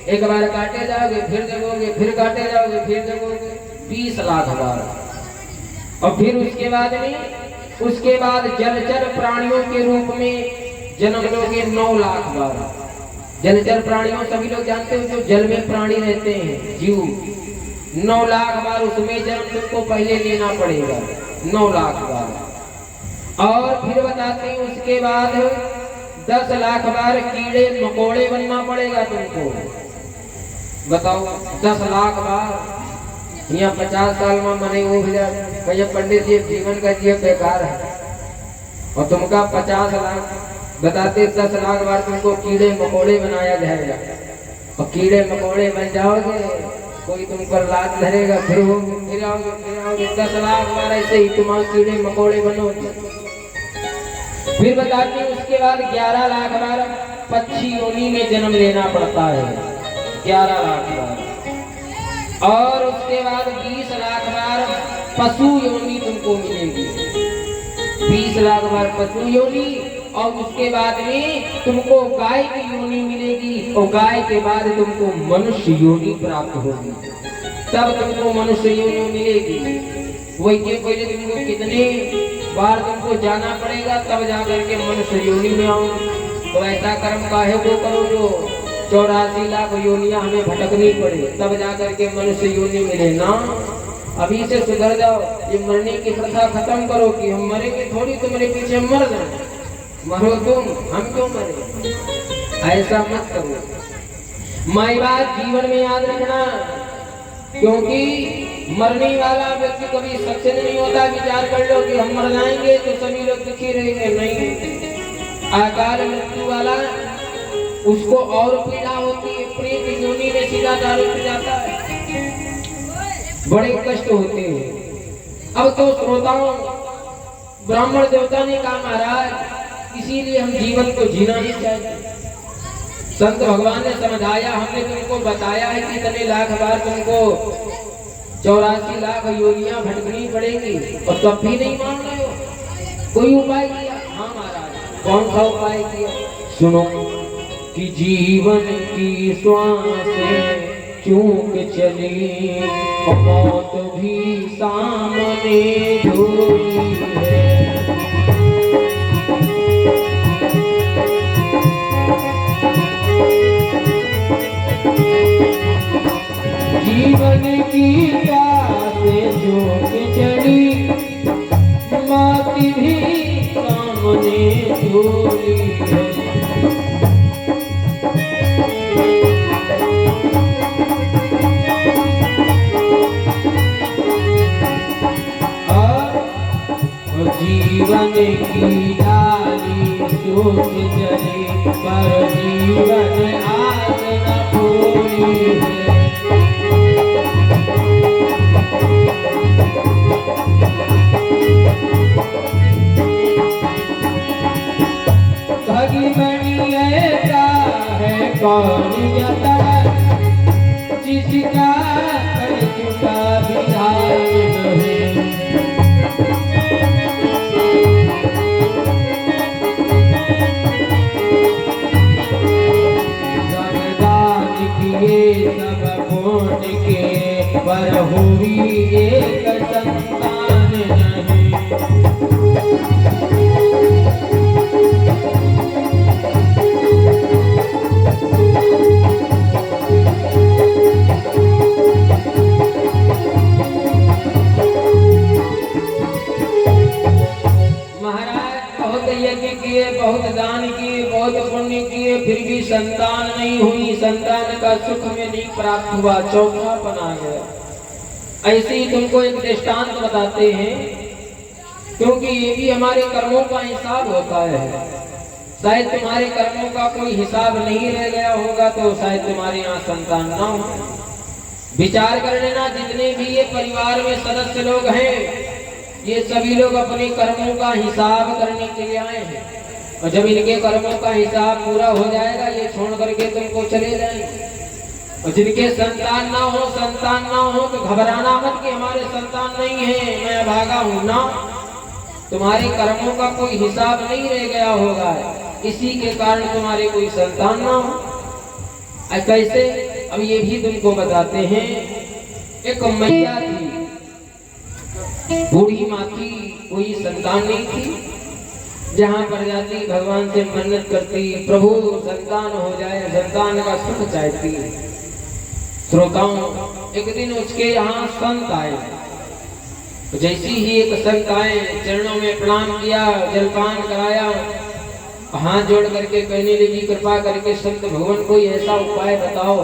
एक बार काटे जाओगे फिर जगोगे, फिर काटे जाओगे फिर जगोगे, 20 लाख बार। और फिर उसके बाद जलचर प्राणियों के रूप में जन्म लोगे 9 लाख बार। जलचर प्राणियों सभी लोग जानते हो जो जल में प्राणी रहते हैं जीव, 9 लाख बार उसमें जन्म तुमको पहले लेना पड़ेगा, 9 लाख बार। और फिर बताते हैं उसके बाद 10 लाख बार कीड़े मकोड़े बनना पड़ेगा तुमको। बताओ 10 लाख बार, यहाँ 50 साल में मने वो भी भैया पंडित जी जीवन का जीव बेकार है, और तुमका 50 लाख बताते 10 लाख बार तुमको कीड़े मकोड़े बनाया जाएगा। और कीड़े मकोड़े बन जाओगे, कोई तुम पर लात धरेगा, फिर आओगे 10 लाख बार ऐसे ही तुम्हारे कीड़े मकोड़े बनोगे। फिर बताते हैं उसके बाद 11 लाख बार पक्षी योनि में जन्म लेना पड़ता है, 11 लाख बार। और उसके बाद 20 लाख बार पशु योनि तुमको मिलेगी, 20 लाख बार पशु योनि। और उसके बाद में तुमको गाय की योनि मिलेगी, और गाय के बाद तुमको मनुष्य योनि प्राप्त होगी, तब तुमको मनुष्य योनि मिलेगी। वही के पहले तुमको कितने बार तुमको जाना पड़ेगा तब जाकर के मनुष्य योनि में आओ। तो ऐसा कर्म काहे को करो जो 84 लाख योनियां हमें भटकनी पड़े, तब जाकर के मनुष्य योनि मिले ना। अभी से सुधर जाओ, ये मरने की प्रथा खत्म करो कि हम मरेंगे थोड़ी, तुम्हारे पीछे मर जाए, मरो तुम हम क्यों मरे, ऐसा मत करो। माई बात जीवन में याद रखना, क्योंकि मरने वाला व्यक्ति कभी सक्षम नहीं होता। विचार कर लो कि हम मर जाएंगे तो सभी लोग दुखी रहेंगे, नहीं। अकाल मृत्यु वाला उसको और पीड़ा होती है, प्रेत योनि में सीधा डायरेक्ट जाता है, बड़े कष्ट होते हैं। अब तो श्रोताओं, ब्राह्मण देवता ने कहा महाराज इसीलिए हम जीवन को जीना ही चाहिए। संत भगवान ने समझाया, हमने तुमको बताया है कि इतने लाख बार तुमको 84 लाख योनियां भटकनी पड़ेगी, और तब भी नहीं मान रहे हो। कोई उपाय किया? हाँ महाराज। कौन सा उपाय किया? सुनो कि जीवन की श्वासें चूक चली, मौत भी सामने झूली है। जीवन की प्यासे झोंक चढ़ी, मौत भी सामने झूली है। जीवन की डाली सूख जली, पर जीवन आज न पूरी है। भगी बनी ऐसा है कौन जाता, जिसका कर चुका विधान है। सब पुण्य के पर हुई एक संतान नहीं। किए, बहुत दान किए, बहुत पुण्य किए, फिर भी संतान नहीं हुई, संतान का सुख में नहीं प्राप्त हुआ, चौथापन आ गया। ऐसे ही तुमको एक दृष्टांत बताते हैं, क्योंकि ये भी हमारे कर्मों का हिसाब होता है। शायद तुम्हारे कर्मों का कोई हिसाब नहीं रह गया होगा तो शायद तुम्हारे यहाँ संतान ना हो। विचार कर लेना, जितने भी ये परिवार में सदस्य लोग हैं, ये सभी लोग अपने कर्मों का हिसाब करने के लिए आए हैं, और जब इनके कर्मों का हिसाब पूरा हो जाएगा ये छोड़ करके तुमको चले जाएंगे। और जिनके संतान ना हो तो घबराना मत कि हमारे संतान नहीं है, मैं भागा हूं ना। तुम्हारे कर्मों का कोई हिसाब नहीं रह गया होगा, इसी के कारण तुम्हारे कोई संतान ना हो। कैसे? अब ये भी तुमको बताते हैं। एक मैया थी, बूढ़ी माँ थी, कोई संतान नहीं थी। जहाँ पर जाती भगवान से मन्नत करती, प्रभु संतान हो जाए, संतान का सुख चाहती। श्रोताओं, एक दिन उसके यहाँ संत आए। जैसी ही एक संत आए, चरणों में प्रणाम किया, जलपान कराया, हाथ जोड़ करके कहने लगी, कृपा करके संत भगवान कोई ऐसा उपाय बताओ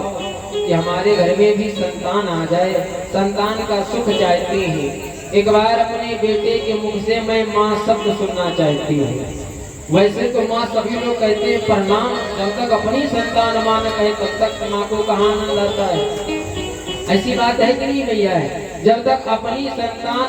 कि हमारे घर में भी संतान आ जाए, संतान का सुख चाहती हैं। एक बार अपने बेटे के मुख से मैं माँ शब्द सुनना चाहती हूँ। वैसे तो माँ सभी लोग कहते हैं प्रणाम, जब तक अपनी संतान माँ न कहे तब तक माँ को कहाँ आनंद आता है। ऐसी बात है कि नहीं भैया? है जब तक अपनी संतान